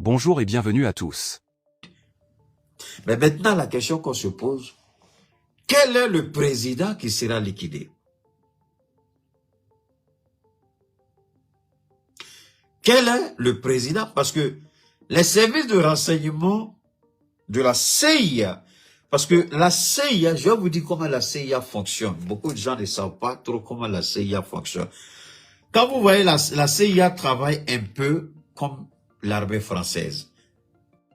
Bonjour et bienvenue à tous. Mais maintenant, la question qu'on se pose, quel est le président qui sera liquidé? Quel est le président? Parce que les services de renseignement de la CIA, parce que la CIA, je vais vous dire comment la CIA fonctionne. Beaucoup de gens ne savent pas trop comment la CIA fonctionne. Quand vous voyez, la CIA travaille un peu comme l'armée française.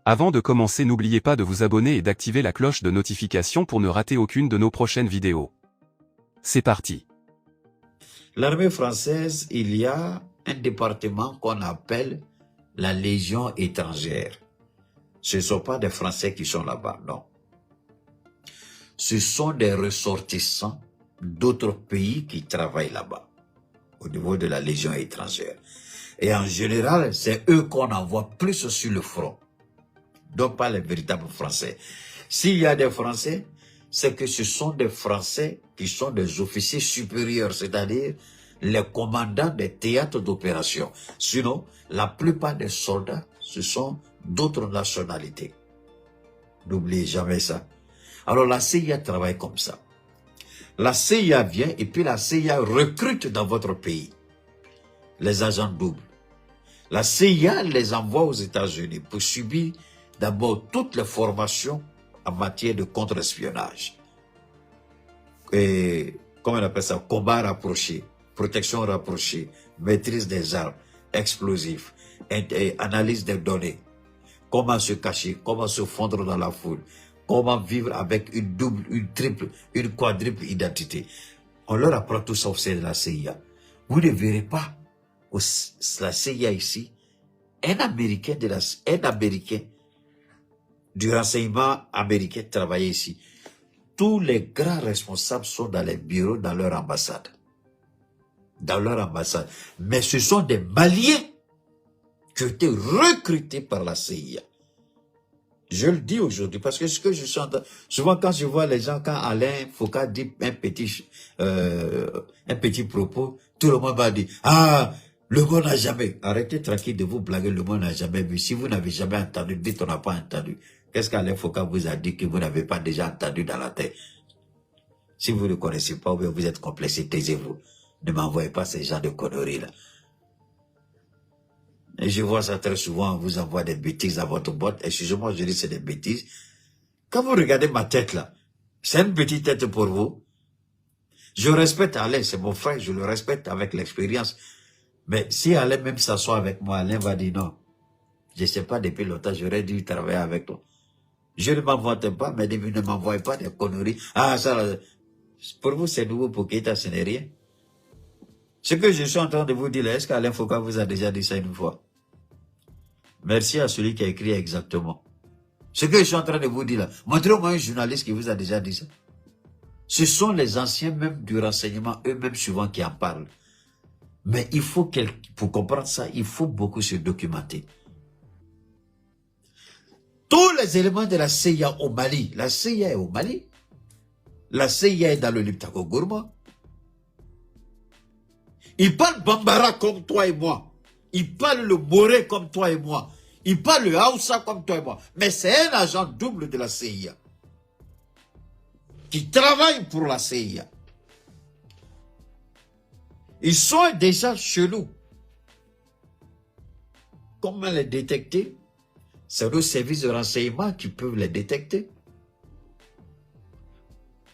Avant de commencer, n'oubliez pas de vous abonner et d'activer la cloche de notification pour ne rater aucune de nos prochaines vidéos. C'est parti. L'armée française, il y a un département qu'on appelle la Légion étrangère. Ce ne sont pas des Français qui sont là-bas, non. Ce sont des ressortissants d'autres pays qui travaillent là-bas, au niveau de la Légion étrangère. Et en général, c'est eux qu'on envoie plus sur le front, donc pas les véritables Français. S'il y a des Français, c'est que ce sont des Français qui sont des officiers supérieurs, c'est-à-dire les commandants des théâtres d'opération. Sinon, la plupart des soldats, ce sont d'autres nationalités. N'oubliez jamais ça. Alors la CIA travaille comme ça. La CIA vient et puis la CIA recrute dans votre pays les agents doubles. La CIA les envoie aux États-Unis pour subir d'abord toutes les formations en matière de contre-espionnage. Et comment on appelle ça? Combat rapproché, protection rapprochée, maîtrise des armes, explosifs, analyse des données. Comment se cacher, comment se fondre dans la foule, comment vivre avec une double, une triple, une quadruple identité. On leur apprend tout ça au sein de la CIA. Vous ne verrez pas la CIA ici, un Américain du renseignement américain travailler ici. Tous les grands responsables sont dans les bureaux, dans leur ambassade. Dans leur ambassade. Mais ce sont des Maliens qui ont été recrutés par la CIA. Je le dis aujourd'hui parce que ce que je sens, souvent quand je vois les gens, quand Alain Foucault dit un petit propos, tout le monde va dire, ah, le monde n'a jamais, arrêtez tranquille de vous blaguer, le monde n'a jamais vu. Si vous n'avez jamais entendu, dites on n'a pas entendu. Qu'est-ce qu'Alain Foucault vous a dit que vous n'avez pas déjà entendu dans la tête? Si vous ne connaissez pas, ou bien vous êtes complexé, taisez-vous. Ne m'envoyez pas ces gens de conneries là. Et je vois ça très souvent, on vous envoie des bêtises à votre boîte. Excusez-moi, je dis c'est des bêtises. Quand vous regardez ma tête là, c'est une petite tête pour vous. Je respecte Alain, c'est mon frère, je le respecte avec l'expérience. Mais si Alain même s'assoit avec moi, Alain va dire non. Je ne sais pas, depuis longtemps, j'aurais dû travailler avec toi. Je ne m'invente pas, mais ne m'envoie pas des conneries. Ah, ça, pour vous, c'est nouveau, pour Keita, ce n'est rien. Ce que je suis en train de vous dire, est-ce qu'Alain Foucault vous a déjà dit ça une fois? Merci à celui qui a écrit exactement. Ce que je suis en train de vous dire là, montrez-moi un journaliste qui vous a déjà dit ça. Ce sont les anciens même du renseignement, eux-mêmes souvent qui en parlent. Mais il faut pour comprendre ça, il faut beaucoup se documenter. Tous les éléments de la CIA au Mali, la CIA est au Mali, la CIA est dans le Liptako Gourma. Ils parlent Bambara comme toi et moi. Ils parlent le Boré comme toi et moi. Ils parlent le Hausa comme toi et moi. Mais c'est un agent double de la CIA qui travaille pour la CIA. Ils sont déjà chelous. Comment les détecter? C'est nos services de renseignement qui peuvent les détecter.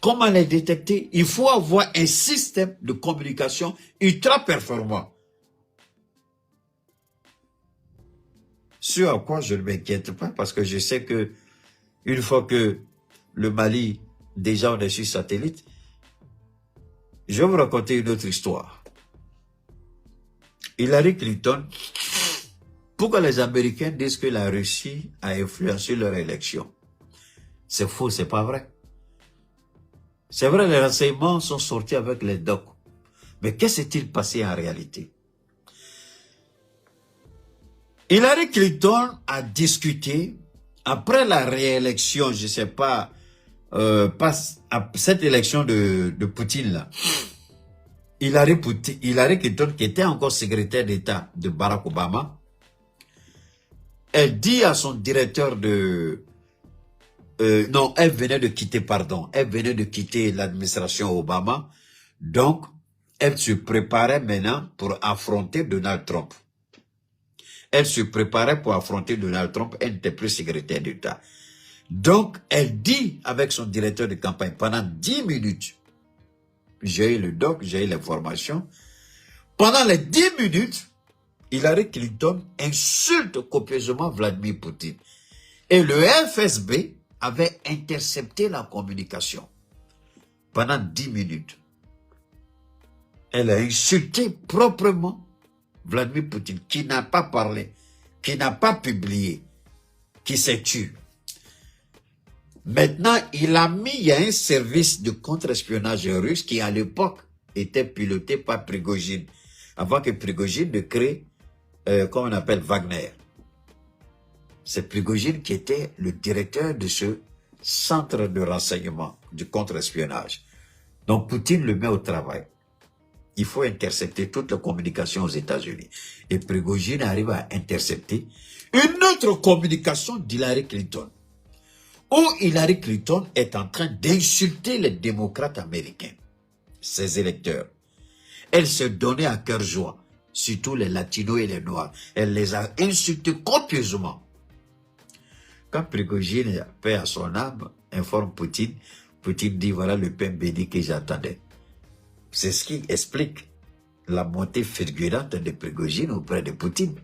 Comment les détecter? Il faut avoir un système de communication ultra performant. Ce à quoi je ne m'inquiète pas, parce que je sais que une fois que le Mali, déjà on est sur satellite, je vais vous raconter une autre histoire. Hillary Clinton, pourquoi les Américains disent que la Russie a influencé leur élection? C'est faux, c'est pas vrai. C'est vrai, les renseignements sont sortis avec les docs. Mais qu'est-ce qui s'est-il passé en réalité? Hillary Clinton a discuté, après la réélection, je ne sais pas, cette élection de Poutine là, Hillary Clinton, qui était encore secrétaire d'État de Barack Obama, Elle dit à son directeur de... non, elle venait de quitter, pardon, elle venait de quitter l'administration Obama. Donc, elle se préparait maintenant pour affronter Donald Trump. Elle se préparait pour affronter Donald Trump. Elle n'était plus secrétaire d'État. Donc, elle dit avec son directeur de campagne pendant 10 minutes, j'ai eu le doc, j'ai eu l'information. Pendant les 10 minutes, Hillary Clinton insulte copieusement Vladimir Poutine. Et le FSB avait intercepté la communication pendant 10 minutes. Elle a insulté proprement Vladimir Poutine, qui n'a pas parlé, qui n'a pas publié, qui s'est tué. Maintenant, il y a un service de contre-espionnage russe qui, à l'époque, était piloté par Prigojine, avant que Prigojine ne crée, comme on appelle, Wagner. C'est Prigojine qui était le directeur de ce centre de renseignement du contre-espionnage. Donc, Poutine le met au travail. Il faut intercepter toute la communication aux États-Unis. Et Prigojine arrive à intercepter une autre communication d'Hillary Clinton, où Hillary Clinton est en train d'insulter les démocrates américains, ses électeurs. Elle se donnait à cœur joie, surtout les latinos et les noirs. Elle les a insultés copieusement. Quand Prigojine, paix à son âme, informe Poutine, Poutine dit voilà le pain béni que j'attendais. C'est ce qui explique la montée fulgurante de Prigojine auprès de Poutine.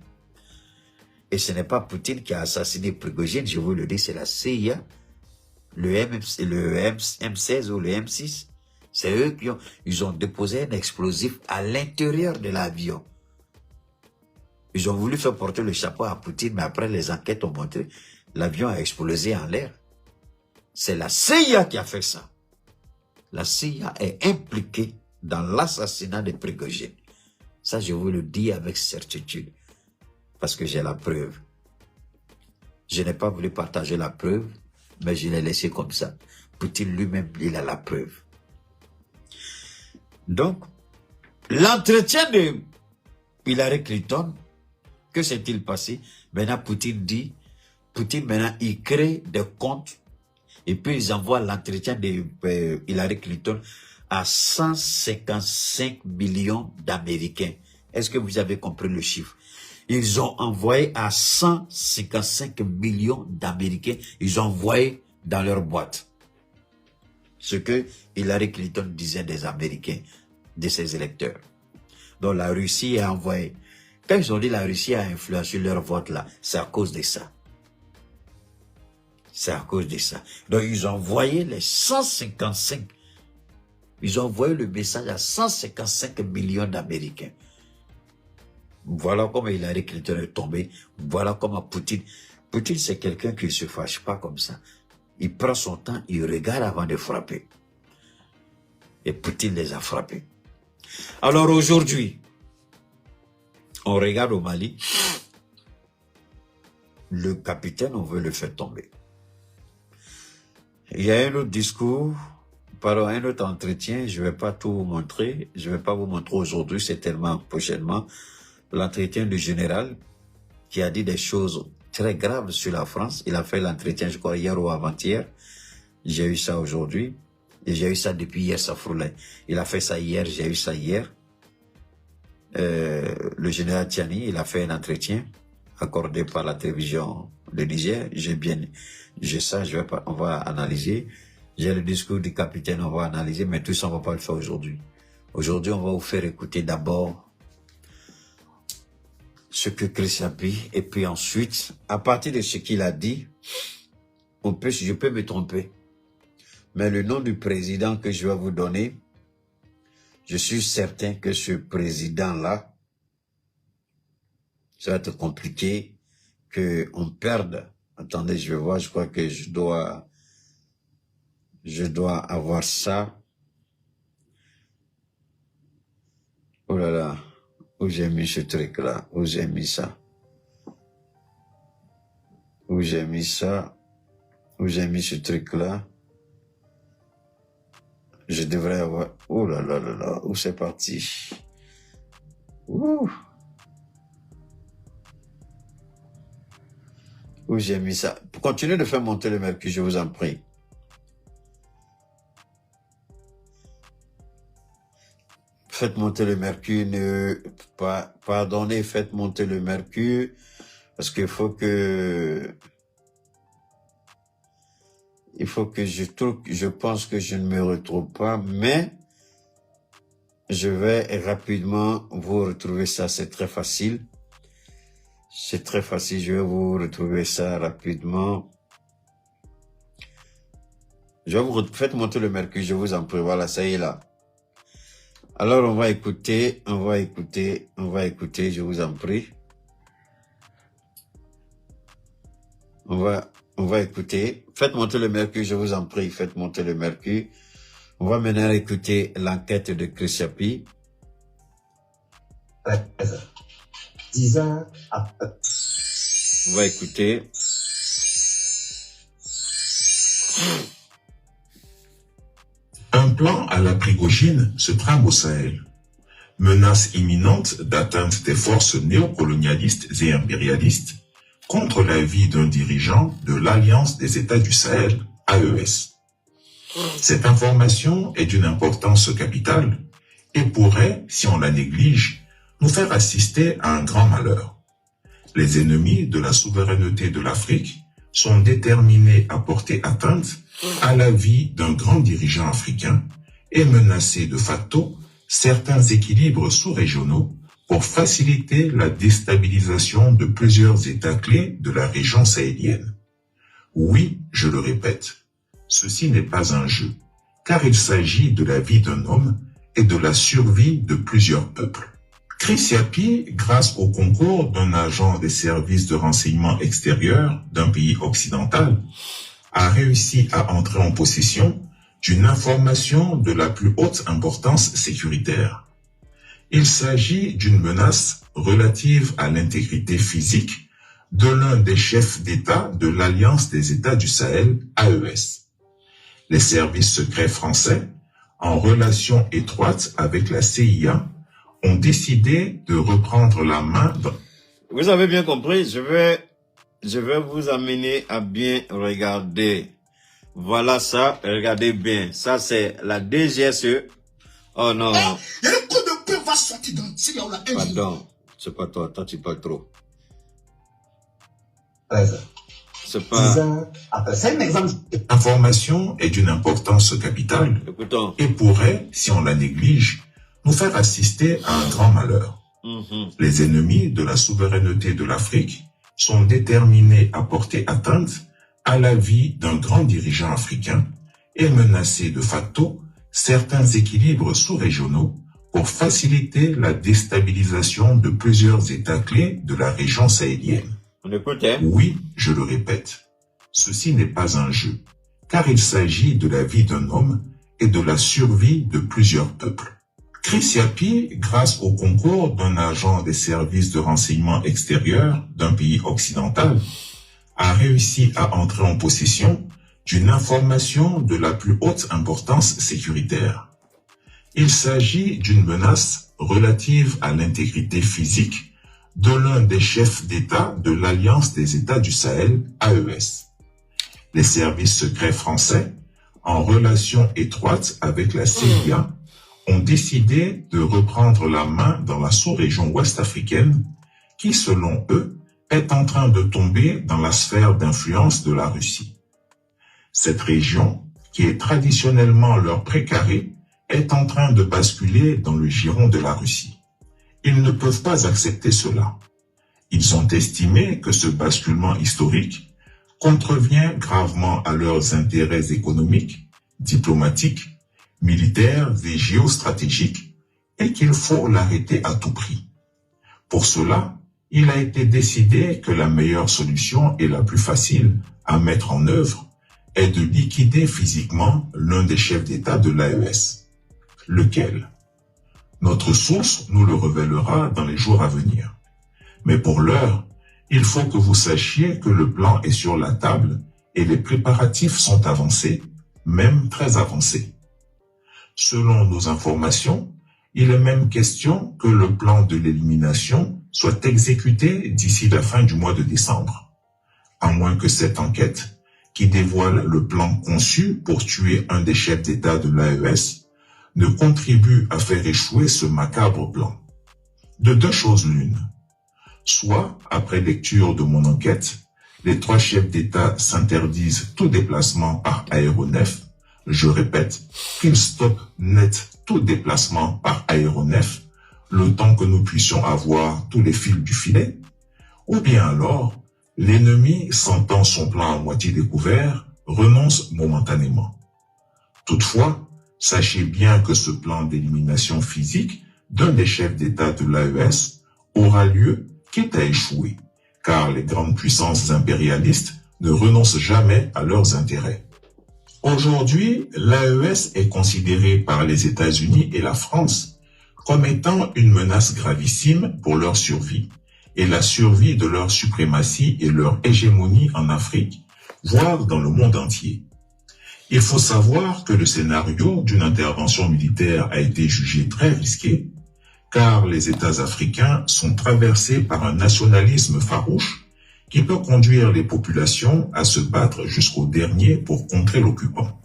Et ce n'est pas Poutine qui a assassiné Prigojine, je vous le dis, c'est la CIA, le M16 ou le M6. C'est eux qui ont déposé un explosif à l'intérieur de l'avion. Ils ont voulu faire porter le chapeau à Poutine, mais après les enquêtes ont montré l'avion a explosé en l'air. C'est la CIA qui a fait ça. La CIA est impliquée dans l'assassinat de Prigojine. Ça, je vous le dis avec certitude, parce que j'ai la preuve. Je n'ai pas voulu partager la preuve, mais je l'ai laissé comme ça. Poutine lui-même, il a la preuve. Donc, l'entretien de Hillary Clinton, que s'est-il passé? Maintenant, Poutine maintenant, il crée des comptes et puis ils envoient l'entretien de Hillary Clinton à 155 millions d'Américains. Est-ce que vous avez compris le chiffre? Ils ont envoyé à 155 millions d'Américains, ils ont envoyé dans leur boîte ce que Hillary Clinton disait des Américains, de ses électeurs. Donc la Russie a envoyé. Quand ils ont dit la Russie a influencé leur vote là, c'est à cause de ça. C'est à cause de ça. Donc ils ont envoyé les 155. Ils ont envoyé le message à 155 millions d'Américains. Voilà comment Hillary Clinton est tombé. Voilà comment Poutine. Poutine, c'est quelqu'un qui ne se fâche pas comme ça. Il prend son temps, il regarde avant de frapper. Et Poutine les a frappés. Alors aujourd'hui, on regarde au Mali, le capitaine, on veut le faire tomber. Il y a un autre discours, pardon, un autre entretien, je ne vais pas tout vous montrer, je ne vais pas vous montrer aujourd'hui, c'est tellement prochainement, l'entretien du général qui a dit des choses très graves sur la France. Il a fait l'entretien, je crois, hier ou avant-hier. J'ai eu ça aujourd'hui. Et j'ai eu ça depuis hier, ça frôlait. Il a fait ça hier, j'ai eu ça hier. Le général Tiani, il a fait un entretien accordé par la télévision de Niger. J'ai ça, on va analyser. J'ai le discours du capitaine, on va analyser, mais tout ça, on va pas le faire aujourd'hui. Aujourd'hui, on va vous faire écouter d'abord ce que Christian dit, et puis ensuite, à partir de ce qu'il a dit, je peux me tromper. Mais le nom du président que je vais vous donner, je suis certain que ce président-là, ça va être compliqué qu'on perde. Attendez, je vais voir, je crois que je dois avoir ça. Oh là là, où j'ai mis ce truc-là, où j'ai mis ça. Où j'ai mis ça, où j'ai mis ce truc-là. Je devrais avoir... Oh là là là là, où c'est parti? Ouh. Où j'ai mis ça? Continuez de faire monter le mercure, je vous en prie. Faites monter le mercure, pardonnez, faites monter le mercure, parce qu'il faut que je pense que je ne me retrouve pas, mais je vais rapidement vous retrouver ça, c'est très facile. C'est très facile, je vais vous retrouver ça rapidement. Faites monter le mercure, je vous en prie, voilà, ça y est là. Alors on va écouter, je vous en prie. On va écouter. Faites monter le mercure, je vous en prie, faites monter le mercure. On va maintenant écouter l'enquête de Chris Yapi. 10 heures. On va écouter. Un plan à la Prigogine se trame au Sahel. Menace imminente d'atteinte des forces néocolonialistes et impérialistes contre la vie d'un dirigeant de l'Alliance des États du Sahel, AES. Cette information est d'une importance capitale et pourrait, si on la néglige, nous faire assister à un grand malheur. Les ennemis de la souveraineté de l'Afrique sont déterminés à porter atteinte à la vie d'un grand dirigeant africain et menacer de facto certains équilibres sous-régionaux pour faciliter la déstabilisation de plusieurs États clés de la région sahélienne. Oui, je le répète, ceci n'est pas un jeu, car il s'agit de la vie d'un homme et de la survie de plusieurs peuples. Chris Yapi, grâce au concours d'un agent des services de renseignement extérieur d'un pays occidental, a réussi à entrer en possession d'une information de la plus haute importance sécuritaire. Il s'agit d'une menace relative à l'intégrité physique de l'un des chefs d'État de l'Alliance des États du Sahel, AES. Les services secrets français, en relation étroite avec la CIA, ont décidé de reprendre la main dans... Vous avez bien compris, je vais vous amener à bien regarder. Voilà ça, regardez bien. Ça, c'est la DGSE. Oh non. Et le coup de peur va sortir dans s'il y a la haine. Pardon, c'est pas toi. Toi, tu parles trop. 13 heures. C'est 10 pas... heures. Après, c'est un exemple. L'information est d'une importance capitale Écoutons. et pourrait, si on la néglige, nous faire assister à un grand malheur. Les ennemis de la souveraineté de l'Afrique sont déterminés à porter atteinte à la vie d'un grand dirigeant africain et menacer de facto certains équilibres sous-régionaux pour faciliter la déstabilisation de plusieurs États clés de la région sahélienne. On écoute, hein? Oui, je le répète, ceci n'est pas un jeu, car il s'agit de la vie d'un homme et de la survie de plusieurs peuples. Chris Yapi, grâce au concours d'un agent des services de renseignement extérieur d'un pays occidental, a réussi à entrer en possession d'une information de la plus haute importance sécuritaire. Il s'agit d'une menace relative à l'intégrité physique de l'un des chefs d'État de l'Alliance des États du Sahel, AES. Les services secrets français, en relation étroite avec la CIA, ont décidé de reprendre la main dans la sous-région ouest africaine qui, selon eux, est en train de tomber dans la sphère d'influence de la Russie. Cette région, qui est traditionnellement leur précaré, est en train de basculer dans le giron de la Russie. Ils ne peuvent pas accepter cela. Ils ont estimé que ce basculement historique contrevient gravement à leurs intérêts économiques, diplomatiques, militaires et géostratégiques et qu'il faut l'arrêter à tout prix. Pour cela, il a été décidé que la meilleure solution et la plus facile à mettre en œuvre est de liquider physiquement l'un des chefs d'État de l'AES. Lequel? Notre source nous le révélera dans les jours à venir. Mais pour l'heure, il faut que vous sachiez que le plan est sur la table et les préparatifs sont avancés, même très avancés. Selon nos informations, il est même question que le plan de l'élimination soit exécuté d'ici la fin du mois de décembre. à moins que cette enquête, qui dévoile le plan conçu pour tuer un des chefs d'État de l'AES, ne contribue à faire échouer ce macabre plan. De deux choses l'une. Soit, après lecture de mon enquête, les 3 chefs d'État s'interdisent tout déplacement par aéronef. Je répète, qu'ils stoppent net tout déplacement par aéronef, le temps que nous puissions avoir tous les fils du filet. Ou bien alors, l'ennemi, sentant son plan à moitié découvert, renonce momentanément. Toutefois, sachez bien que ce plan d'élimination physique d'un des chefs d'État de l'AES aura lieu quitte à échouer, car les grandes puissances impérialistes ne renoncent jamais à leurs intérêts. Aujourd'hui, l'AES est considérée par les États-Unis et la France comme étant une menace gravissime pour leur survie et la survie de leur suprématie et leur hégémonie en Afrique, voire dans le monde entier. Il faut savoir que le scénario d'une intervention militaire a été jugé très risqué, car les États africains sont traversés par un nationalisme farouche qui peut conduire les populations à se battre jusqu'au dernier pour contrer l'occupant.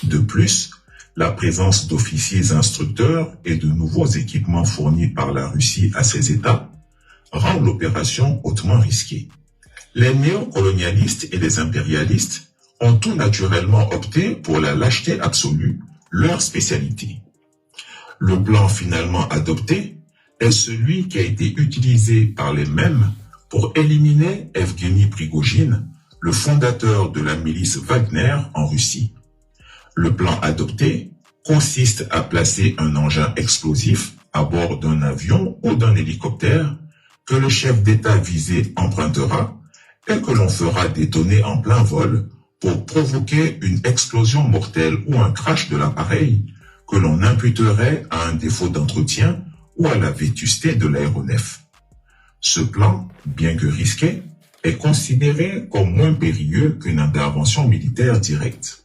De plus, la présence d'officiers instructeurs et de nouveaux équipements fournis par la Russie à ces États rend l'opération hautement risquée. Les néocolonialistes et les impérialistes ont tout naturellement opté pour la lâcheté absolue, leur spécialité. Le plan finalement adopté est celui qui a été utilisé par les mêmes pour éliminer Evgeny Prigojine, le fondateur de la milice Wagner en Russie. Le plan adopté consiste à placer un engin explosif à bord d'un avion ou d'un hélicoptère que le chef d'État visé empruntera et que l'on fera détonner en plein vol pour provoquer une explosion mortelle ou un crash de l'appareil que l'on imputerait à un défaut d'entretien ou à la vétusté de l'aéronef. Ce plan, bien que risqué, est considéré comme moins périlleux qu'une intervention militaire directe.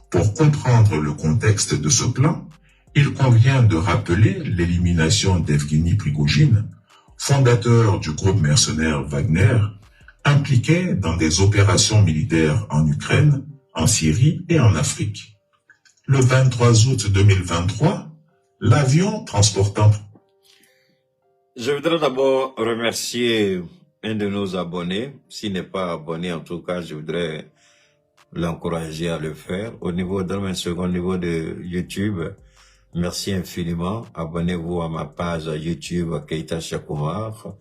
Pour comprendre le contexte de ce plan, il convient de rappeler l'élimination d'Evgeny Prigojine, fondateur du groupe mercenaire Wagner, impliqué dans des opérations militaires en Ukraine, en Syrie et en Afrique. Le 23 août 2023, l'avion transportant... Je voudrais d'abord remercier un de nos abonnés. S'il n'est pas abonné, en tout cas, je voudrais l'encourager à le faire. Au niveau niveau de YouTube, merci infiniment. Abonnez-vous à ma page YouTube Keita Cheikh-Oumar.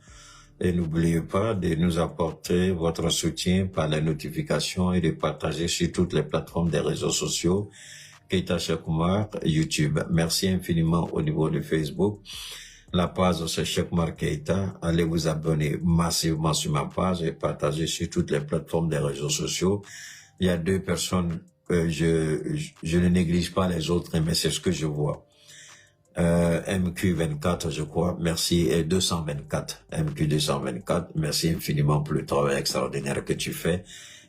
Et n'oubliez pas de nous apporter votre soutien par les notifications et de partager sur toutes les plateformes des réseaux sociaux. Keita Cheikh-Oumar, YouTube. Merci infiniment au niveau de Facebook. La page c'est Cheikh-Oumar Keita. Allez vous abonner massivement sur ma page et partager sur toutes les plateformes des réseaux sociaux. Il y a 2 personnes que je ne néglige pas les autres, mais c'est ce que je vois. MQ24, je crois, merci, et 224, MQ224, merci infiniment pour le travail extraordinaire que tu fais,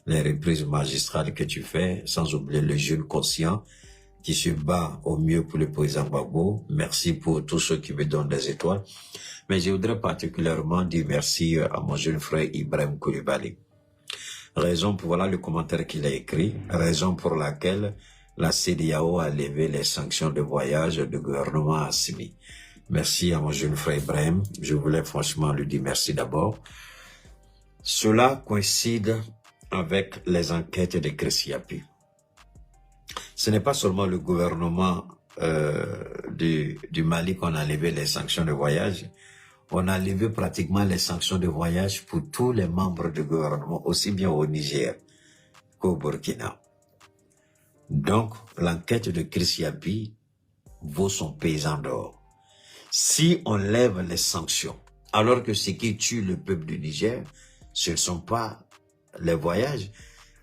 les reprises magistrales que tu fais, sans oublier le jeune conscient qui se bat au mieux pour le président Gbagbo. Merci pour tous ceux qui me donnent des étoiles. Mais je voudrais particulièrement dire merci à mon jeune frère Ibrahim Koulibaly. Raison pour, voilà le commentaire qu'il a écrit, raison pour laquelle la CEDEAO a levé les sanctions de voyage du gouvernement Assimi. Merci à mon jeune frère Ibrahim. Je voulais franchement lui dire merci d'abord. Cela coïncide avec les enquêtes de Chris Yapi. Ce n'est pas seulement le gouvernement du Mali qu'on a levé les sanctions de voyage. On a levé pratiquement les sanctions de voyage pour tous les membres du gouvernement, aussi bien au Niger qu'au Burkina. Donc, l'enquête de Chris Yapi vaut son pesant d'or. Si on lève les sanctions, alors que ce qui tue le peuple du Niger, ce ne sont pas les voyages,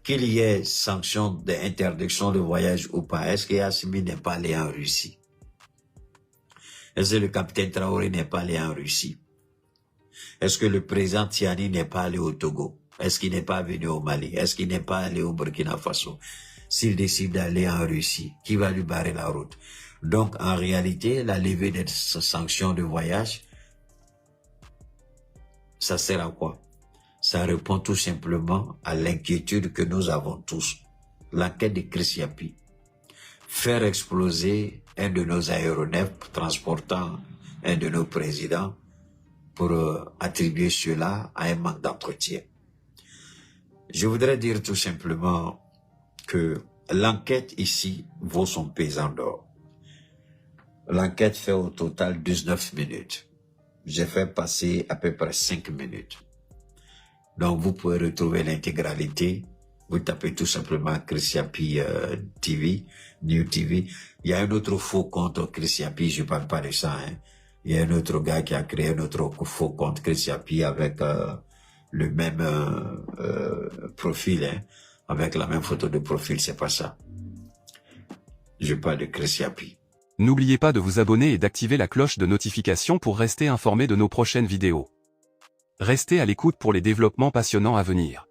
qu'il y ait sanctions d'interdiction de voyage ou pas, est-ce qu'Assimi n'est pas allé en Russie? Est-ce que le capitaine Traoré n'est pas allé en Russie? Est-ce que le président Tiani n'est pas allé au Togo? Est-ce qu'il n'est pas venu au Mali? Est-ce qu'il n'est pas allé au Burkina Faso? S'il décide d'aller en Russie, qui va lui barrer la route? Donc, en réalité, la levée des sanctions de voyage, ça sert à quoi? Ça répond tout simplement à l'inquiétude que nous avons tous. L'enquête de Chris Yapi. Faire exploser un de nos aéronefs transportant un de nos présidents pour attribuer cela à un manque d'entretien. Je voudrais dire tout simplement que l'enquête ici vaut son pesant d'or. L'enquête fait au total 19 minutes. J'ai fait passer à peu près 5 minutes. Donc vous pouvez retrouver l'intégralité. Vous tapez tout simplement Chris Yapi TV, New TV. Il y a un autre faux compte Chris Yapi, je ne parle pas de ça. Hein. Il y a un autre gars qui a créé un autre faux compte Chris Yapi avec le même profil, hein, avec la même photo de profil, c'est pas ça. Je parle de Chris Yapi. N'oubliez pas de vous abonner et d'activer la cloche de notification pour rester informé de nos prochaines vidéos. Restez à l'écoute pour les développements passionnants à venir.